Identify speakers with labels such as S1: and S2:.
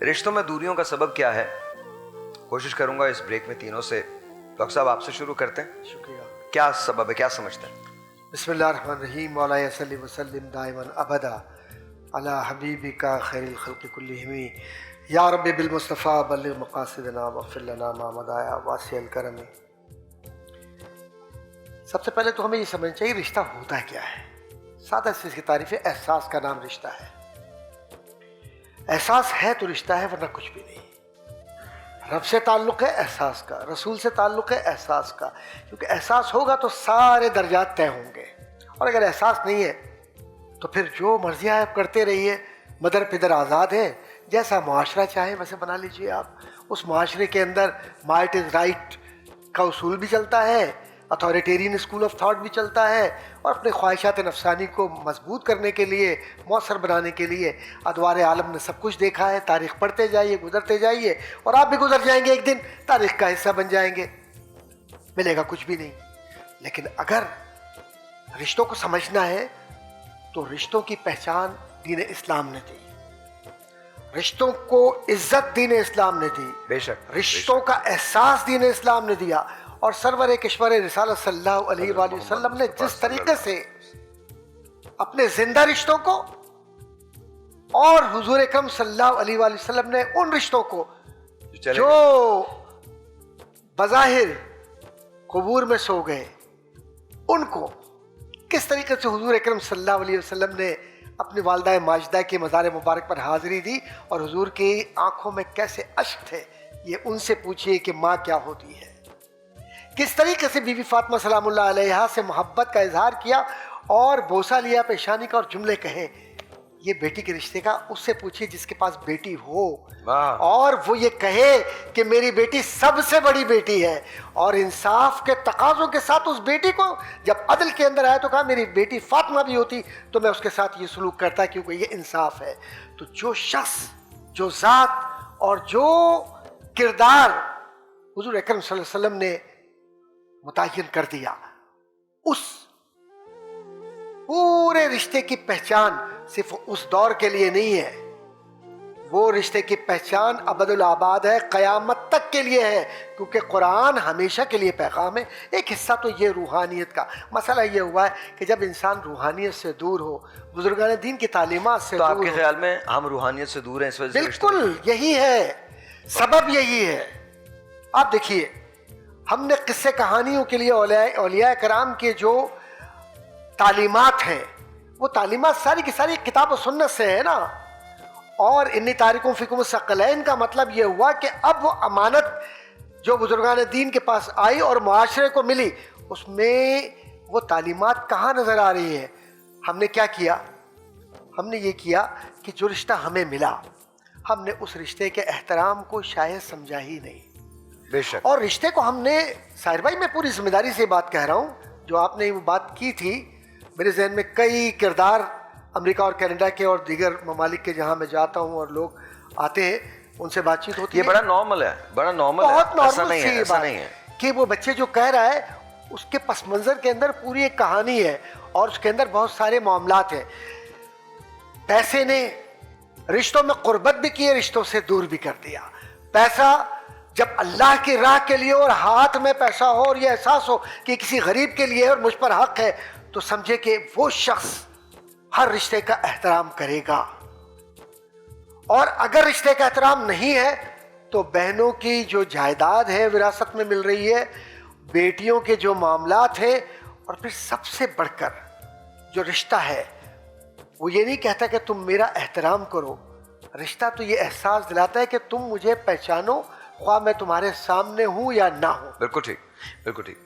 S1: رشتوں میں دوریوں کا سبب کیا ہے؟ کوشش کروں گا اس بریک میں تینوں سے. ڈاکٹر صاحب آپ سے شروع کرتے ہیں.
S2: شکریہ.
S1: کیا سبب ہے, کیا سمجھتے ہیں؟
S2: بسم اللہ الرحمن الرحیم. مولا صلی وسلم دائما ابدا علی حبیبک خیر الخلق کلہم یا رب بالمصطفیٰ بلغ مقاصدنا واغفر لنا ما مضى یا واسع الکرم. سب سے پہلے تو ہمیں یہ سمجھنا چاہیے رشتہ ہوتا کیا ہے. سادہ سے اس کی تعریف ہے, احساس کا نام رشتہ ہے. احساس ہے تو رشتہ ہے, ورنہ کچھ بھی نہیں. رب سے تعلق ہے احساس کا, رسول سے تعلق ہے احساس کا, کیونکہ احساس ہوگا تو سارے درجات طے ہوں گے. اور اگر احساس نہیں ہے تو پھر جو مرضی آپ کرتے رہیے, مدر پدر آزاد ہے, جیسا معاشرہ چاہے ویسے بنا لیجیے آپ. اس معاشرے کے اندر مائٹ از رائٹ کا اصول بھی چلتا ہے, اتھارٹیرین اسکول آف تھاٹ بھی چلتا ہے, اور اپنے خواہشات نفسانی کو مضبوط کرنے کے لیے, مؤثر بنانے کے لیے ادوار عالم نے سب کچھ دیکھا ہے. تاریخ پڑھتے جائیے, گزرتے جائیے, اور آپ بھی گزر جائیں گے ایک دن, تاریخ کا حصہ بن جائیں گے. ملے گا کچھ بھی نہیں. لیکن اگر رشتوں کو سمجھنا ہے تو رشتوں کی پہچان دین اسلام نے دی, رشتوں کو عزت دین اسلام نے دی,
S1: بے شک
S2: رشتوں کا احساس دین اسلام نے دیا. اور سرور کشور رسالت صلی اللہ علیہ وآلہ وسلم نے جس طریقے سے اپنے زندہ رشتوں کو, اور حضور اکرم صلی اللہ علیہ وآلہ وسلم نے ان رشتوں کو جو بظاہر قبور میں سو گئے, ان کو کس طریقے سے حضور اکرم صلی اللہ علیہ وسلم نے اپنی والدہ ماجدہ کے مزار مبارک پر حاضری دی, اور حضور کی آنکھوں میں کیسے اشک تھے, یہ ان سے پوچھئے کہ ماں کیا ہوتی ہے. کس طریقے سے بی بی فاطمہ سلام اللہ علیہا سے محبت کا اظہار کیا اور بوسہ لیا پیشانی کا, اور جملے کہے یہ بیٹی کے رشتے کا اس سے پوچھئے جس کے پاس بیٹی ہو, اور وہ یہ کہے کہ میری بیٹی سب سے بڑی بیٹی ہے. اور انصاف کے تقاضوں کے ساتھ اس بیٹی کو جب عدل کے اندر آیا تو کہا میری بیٹی فاطمہ بھی ہوتی تو میں اس کے ساتھ یہ سلوک کرتا, کیونکہ یہ انصاف ہے. تو جو شخص, جو ذات اور جو کردار حضور اکرم صلی اللہ علیہ وسلم نے متعین کر دیا, اس پورے رشتے کی پہچان صرف اس دور کے لیے نہیں ہے, وہ رشتے کی پہچان ابد الآباد ہے, قیامت تک کے لیے ہے. کیونکہ قرآن ہمیشہ کے لیے پیغام ہے. ایک حصہ تو یہ روحانیت کا مسئلہ یہ ہوا ہے کہ جب انسان روحانیت سے دور ہو, بزرگان دین کی تعلیمات سے
S1: تو
S2: دور
S1: آپ کے
S2: ہو,
S1: خیال میں ہم روحانیت سے دور ہیں اس وجہ سے؟
S2: بالکل یہی ہے سبب, یہی ہے. آپ دیکھیے, ہم نے قصے کہانیوں کے لیے اولیاء کرام کے جو تعلیمات ہیں, وہ تعلیمات ساری کی ساری کتاب و سنت سے ہے نا. اور انی تارکوں فیکم الثقلین کا مطلب یہ ہوا کہ اب وہ امانت جو بزرگان دین کے پاس آئی اور معاشرے کو ملی, اس میں وہ تعلیمات کہاں نظر آ رہی ہے. ہم نے کیا کیا, ہم نے یہ کیا کہ جو رشتہ ہمیں ملا, ہم نے اس رشتے کے احترام کو شاید سمجھا ہی نہیں.
S1: بے شک.
S2: اور رشتے کو ہم نے, ساحر بھائی میں پوری ذمہ داری سے بات کہہ رہا ہوں, جو آپ نے وہ بات کی تھی میرے ذہن میں کئی کردار امریکہ اور کینیڈا کے اور دیگر ممالک کے جہاں میں جاتا ہوں اور لوگ آتے ہیں, ان سے بات چیت ہوتی ہے.
S1: یہ بڑا نارمل ہے, بڑا نارمل ہے,
S2: بہت
S1: ایسا
S2: نارمل
S1: نہیں ہے,
S2: سی
S1: ایسا
S2: بات
S1: نہیں ہے
S2: کہ وہ بچے جو کہہ رہا ہے اس کے پس منظر کے اندر پوری ایک کہانی ہے, اور اس کے اندر بہت سارے معاملات ہیں. پیسے نے رشتوں میں قربت بھی کی, رشتوں سے دور بھی کر دیا. پیسہ جب اللہ کی راہ کے لیے اور ہاتھ میں پیسہ ہو اور یہ احساس ہو کہ کسی غریب کے لیے اور مجھ پر حق ہے, تو سمجھے کہ وہ شخص ہر رشتے کا احترام کرے گا. اور اگر رشتے کا احترام نہیں ہے تو بہنوں کی جو جائیداد ہے وراثت میں مل رہی ہے, بیٹیوں کے جو معاملات ہیں, اور پھر سب سے بڑھ کر جو رشتہ ہے وہ یہ نہیں کہتا کہ تم میرا احترام کرو. رشتہ تو یہ احساس دلاتا ہے کہ تم مجھے پہچانو, خواہ میں تمہارے سامنے ہوں یا نہ ہوں.
S1: بالکل ٹھیک, بالکل ٹھیک.